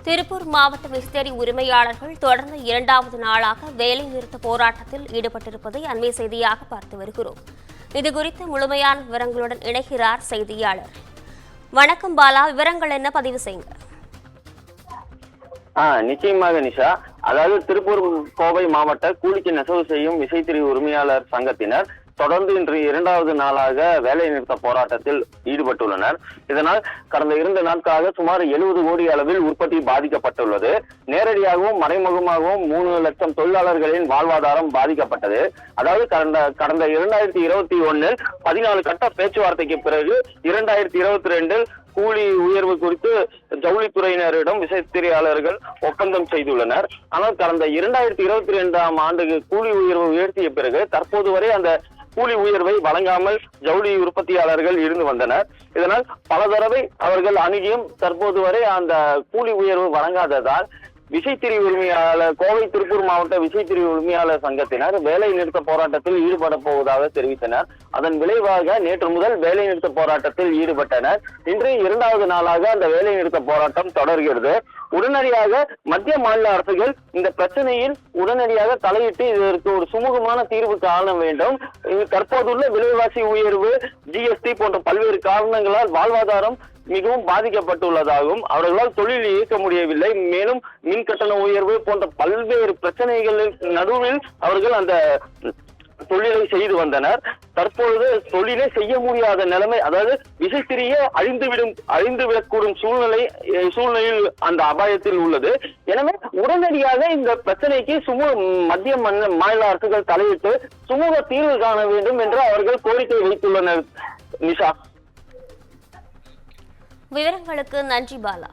திருப்பூர் மாவட்ட விசைத்தறி உரிமையாளர்கள் தொடர்ந்து இரண்டாவது நாளாக வேலை நிறுத்த போராட்டத்தில் ஈடுபட்டிருப்பதை அண்மை செய்தியாக பார்த்து வருகிறோம். இதுகுறித்து முழுமையான விவரங்களுடன் இணைகிறார் செய்தியாளர். வணக்கம் பாலா, விவரங்கள் என்ன பதிவு செய்யுங்க. நிச்சயமாக நிஷா. அதாவது திருப்பூர் கோவை மாவட்ட கூலிக்கு நெசவு செய்யும் விசைத்தறி உரிமையாளர் சங்கத்தினர் தொடர்ந்து இன்று இரண்டாவது நாளாக வேலை நிறுத்த போராட்டத்தில் ஈடுபட்டுள்ளனர். இதனால் கடந்த 2 நாட்களாக சுமார் 70 கோடி அளவில் உற்பத்தி பாதிக்கப்பட்டுள்ளது. நேரடியாகவும் மறைமுகமாகவும் 3 லட்சம் தொழிலாளர்களின் வாழ்வாதாரம் பாதிக்கப்பட்டது. அதாவது கடந்த 2021 14 கட்ட பேச்சுவார்த்தைக்கு பிறகு 2022 கூலி உயர்வு குறித்து ஜவுளித்துறையினரிடம் விசைத்தறியாளர்கள் ஒப்பந்தம் செய்துள்ளனர். ஆனால் கடந்த 2022ஆம் ஆண்டுக்கு கூலி உயர்வு உயர்த்திய பிறகு தற்போது வரை அந்த கூலி உயர்வை வழங்காமல் ஜவுளி உற்பத்தியாளர்கள் இருந்து வந்தனர். இதனால் பல தடவை அவர்கள் அணுகியும் தற்போது வரை அந்த கூலி உயர்வு வழங்காததால் விசைத்தறி உரிமையாளர் கோவை திருப்பூர் மாவட்ட விசைத்தறி உரிமையாளர் சங்கத்தினர் வேலை நிறுத்த போராட்டத்தில் ஈடுபட போவதாக தெரிவித்தனர். அதன் விளைவாக நேற்று முதல் வேலை நிறுத்த போராட்டத்தில் ஈடுபட்டனர். இன்று இரண்டாவது நாளாக அந்த வேலை நிறுத்த போராட்டம் தொடர்கிறது. உடனடியாக மத்திய மாநில அரசுகள் இந்த பிரச்சனையில் உடனடியாக தலையிட்டு இதற்கு ஒரு சுமூகமான தீர்வு காண வேண்டும். தற்போதுள்ள விலைவாசி உயர்வு, ஜிஎஸ்டி போன்ற பல்வேறு காரணங்களால் வாழ்வாதாரம் மிகவும் பாதிக்கப்பட்டுள்ளதாகவும் அவர்களால் தொழில் இயக்க முடியவில்லை. மேலும் மின் கட்டண உயர்வு போன்ற பல்வேறு பிரச்சனைகளின் நடுவில் அவர்கள் அந்த தொழிலை செய்து வந்தனர். தற்பொழுது தொழிலை செய்ய முடியாத நிலைமை, அதாவது விசைத்தறியே அழிந்துவிடக்கூடும் சூழ்நிலையில் அந்த அபாயத்தில் உள்ளது. எனவே உடனடியாக இந்த பிரச்சனைக்கு மத்திய மாநில அரசுகள் தலையிட்டு சுமூக தீர்வு காண வேண்டும் என்று அவர்கள் கோரிக்கை வைத்துள்ளனர். நிஷா, விவரங்களுக்கு நன்றி பாலா.